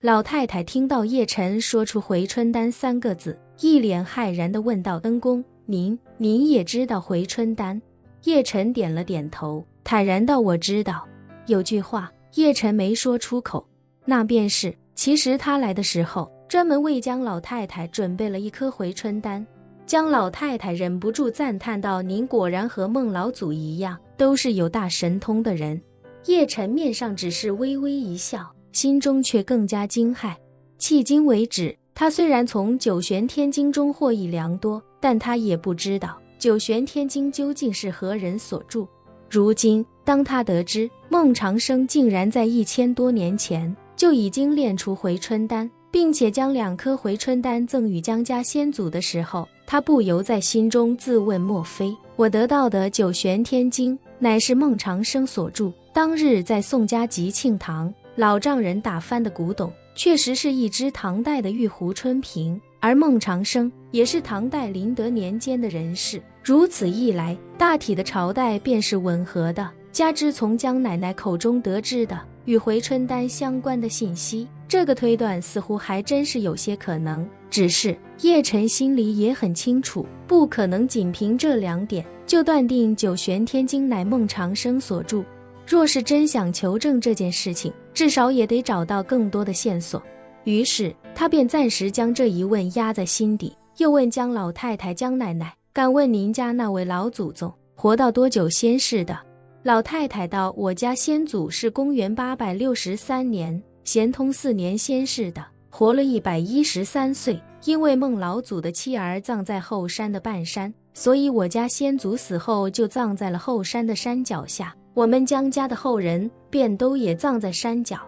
老太太听到叶晨说出回春丹3个字，一脸骇然地问道：恩公，您也知道回春丹？叶晨点了点头，坦然道：我知道。有句话叶晨没说出口，那便是其实他来的时候专门为江老太太准备了一颗回春丹。江老太太忍不住赞叹道：您果然和孟老祖一样，都是有大神通的人。叶晨面上只是微微一笑，心中却更加惊骇。迄今为止，他虽然从九玄天经中获益良多，但他也不知道九玄天经究竟是何人所著。如今当他得知孟长生竟然在1000多年前就已经炼出回春丹，并且将2颗回春丹赠予江家先祖的时候，他不由在心中自问：莫非我得到的九玄天经乃是孟长生所著？当日在宋家集庆堂老丈人打翻的古董，确实是一只唐代的玉壶春瓶，而孟长生也是唐代麟德年间的人士。如此一来，大体的朝代便是吻合的，加之从江奶奶口中得知的与回春丹相关的信息，这个推断似乎还真是有些可能。只是叶晨心里也很清楚，不可能仅凭这2点就断定九玄天经乃孟长生所著。若是真想求证这件事情，至少也得找到更多的线索。于是他便暂时将这一问压在心底，又问江老太太：江奶奶，敢问您家那位老祖宗活到多久先逝的？老太太道：我家先祖是公元863年咸通4年先逝的，活了113岁。因为孟老祖的妻儿葬在后山的半山，所以我家先祖死后就葬在了后山的山脚下，我们江家的后人便都也葬在山脚。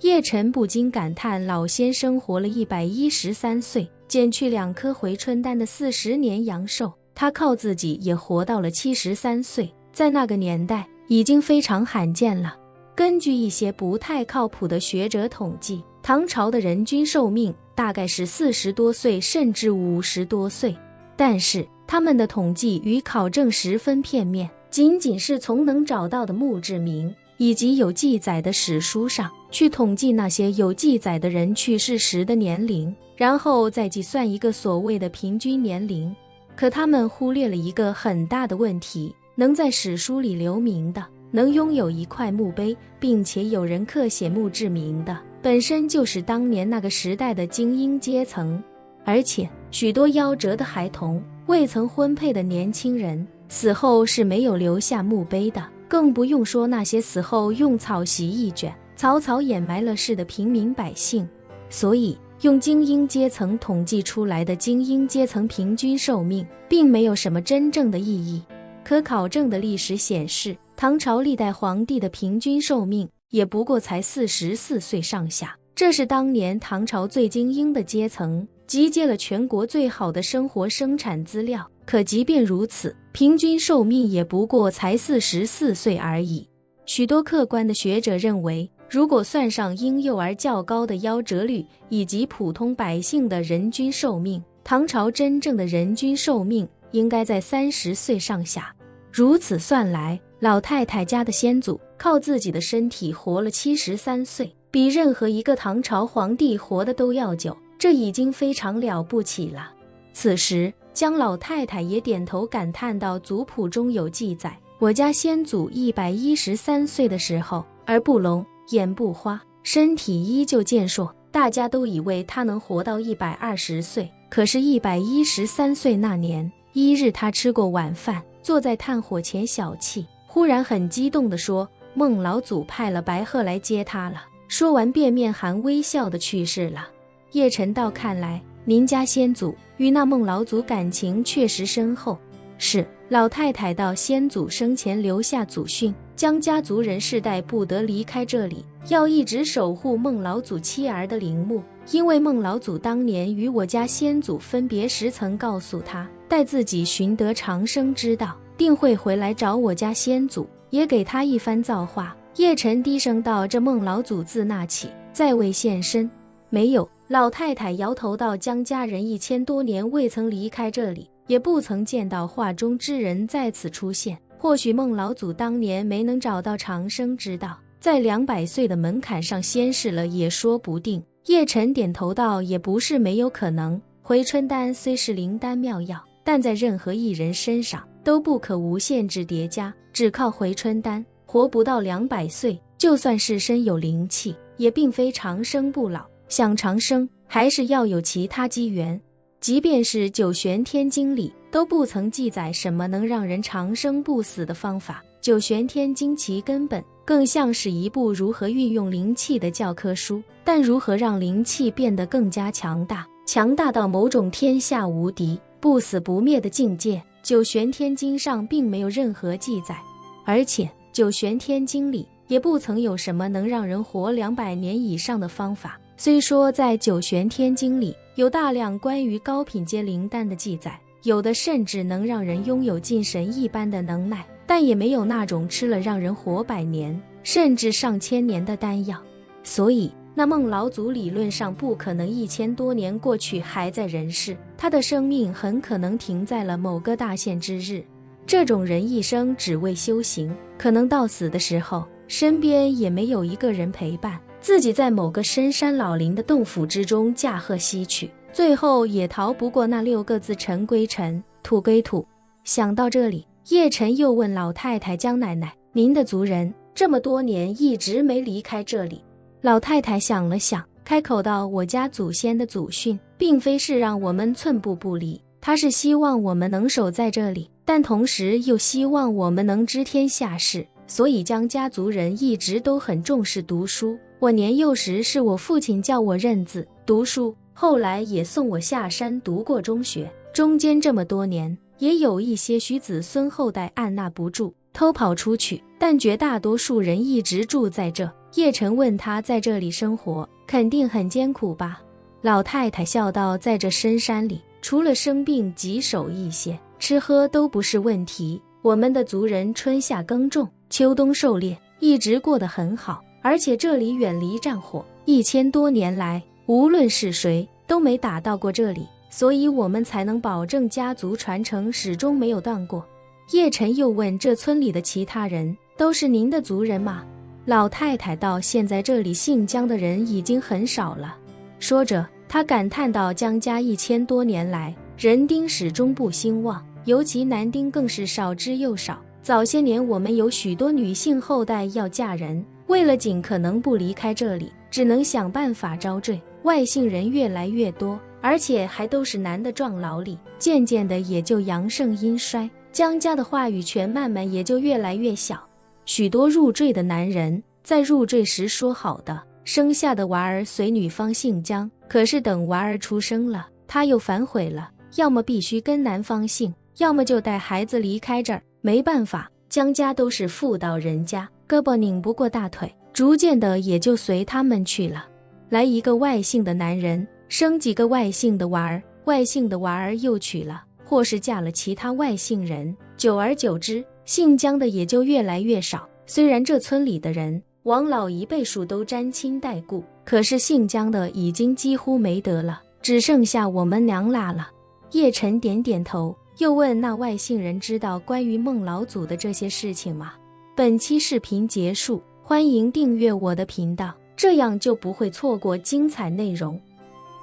叶晨不禁感叹，老先生活了113岁，减去2颗回春丹的40年阳寿，他靠自己也活到了73岁，在那个年代已经非常罕见了。根据一些不太靠谱的学者统计，唐朝的人均寿命大概是40多岁甚至50多岁，但是他们的统计与考证十分片面，仅仅是从能找到的墓志铭以及有记载的史书上去统计那些有记载的人去世时的年龄，然后再计算一个所谓的平均年龄。可他们忽略了一个很大的问题，能在史书里留名的，能拥有一块墓碑并且有人刻写墓志铭的，本身就是当年那个时代的精英阶层。而且许多夭折的孩童、未曾婚配的年轻人死后是没有留下墓碑的，更不用说那些死后用草席一卷草草掩埋了事的平民百姓。所以用精英阶层统计出来的精英阶层平均寿命并没有什么真正的意义。可考证的历史显示，唐朝历代皇帝的平均寿命也不过才44岁上下，这是当年唐朝最精英的阶层集结了全国最好的生活生产资料，可即便如此，平均寿命也不过才44岁而已。许多客观的学者认为，如果算上婴幼儿较高的夭折率以及普通百姓的人均寿命，唐朝真正的人均寿命应该在30岁上下。如此算来，老太太家的先祖靠自己的身体活了73岁，比任何一个唐朝皇帝活的都要久，这已经非常了不起了。此时江老太太也点头感叹道：族谱中有记载，我家先祖113岁的时候，耳不聋，眼不花，身体依旧健硕，大家都以为他能活到120岁。可是113岁那年一日，他吃过晚饭，坐在炭火前小憩，忽然很激动地说：孟老祖派了白鹤来接他了。说完便面含微笑地去世了。叶晨道：看来您家先祖与那孟老祖感情确实深厚。是，老太太道：先祖生前留下祖训，将家族人世代不得离开这里，要一直守护孟老祖妻儿的陵墓。因为孟老祖当年与我家先祖分别时曾告诉他，待自己寻得长生之道，定会回来找我家先祖，也给他一番造化。叶晨低声道：这孟老祖自那起再未现身。没有。老太太摇头道：江家人1000多年未曾离开这里，也不曾见到画中之人在此出现。或许孟老祖当年没能找到长生之道，在200岁的门槛上仙逝了也说不定。叶晨点头道：也不是没有可能，回春丹虽是灵丹妙药，但在任何一人身上都不可无限制叠加，只靠回春丹活不到200岁，就算是身有灵气，也并非长生不老，想长生还是要有其他机缘。即便是九玄天经里都不曾记载什么能让人长生不死的方法，九玄天经其根本更像是一部如何运用灵气的教科书，但如何让灵气变得更加强大，强大到某种天下无敌、不死不灭的境界，九玄天经上并没有任何记载，而且九玄天经里也不曾有什么能让人活200年以上的方法。虽说在九玄天经里有大量关于高品阶灵丹的记载，有的甚至能让人拥有进神一般的能耐，但也没有那种吃了让人活100年甚至上千年的丹药。所以那孟老祖理论上不可能1000多年过去还在人世，他的生命很可能停在了某个大限之日。这种人一生只为修行，可能到死的时候身边也没有一个人陪伴，自己在某个深山老林的洞府之中驾鹤西去，最后也逃不过那6个字：尘归尘，土归土。想到这里，叶晨又问老太太江奶奶：您的族人这么多年一直没离开这里？老太太想了想，开口道：我家祖先的祖训并非是让我们寸步不离，他是希望我们能守在这里，但同时又希望我们能知天下事，所以江家族人一直都很重视读书。我年幼时是我父亲叫我认字读书，后来也送我下山读过中学，中间这么多年也有一些许子孙后代按捺不住偷跑出去，但绝大多数人一直住在这。叶晨问他在这里生活肯定很艰苦吧？老太太笑道：在这深山里，除了生病棘手一些，吃喝都不是问题。我们的族人春夏耕种，秋冬狩猎，一直过得很好，而且这里远离战火，1000多年来无论是谁都没打到过这里，所以我们才能保证家族传承始终没有断过。叶晨又问：这村里的其他人都是您的族人吗？老太太道：现在这里姓江的人已经很少了。说着她感叹道：江家1000多年来人丁始终不兴旺，尤其男丁更是少之又少。早些年我们有许多女性后代要嫁人，为了尽可能不离开这里，只能想办法招赘，外姓人越来越多，而且还都是男的壮劳力，渐渐的也就阳盛阴衰，江家的话语权慢慢也就越来越小。许多入赘的男人在入赘时说好的，生下的娃儿随女方姓江，可是等娃儿出生了，他又反悔了，要么必须跟男方姓，要么就带孩子离开这儿。没办法，江家都是妇道人家，胳膊拧不过大腿，逐渐的也就随他们去了。来一个外姓的男人，生几个外姓的娃儿，外姓的娃儿又娶了或是嫁了其他外姓人，久而久之，姓江的也就越来越少。虽然这村里的人往老一辈数都沾亲带故，可是姓江的已经几乎没得了，只剩下我们娘俩了。叶晨点点头，又问：那外姓人知道关于孟老祖的这些事情吗？本期视频结束，欢迎订阅我的频道，这样就不会错过精彩内容。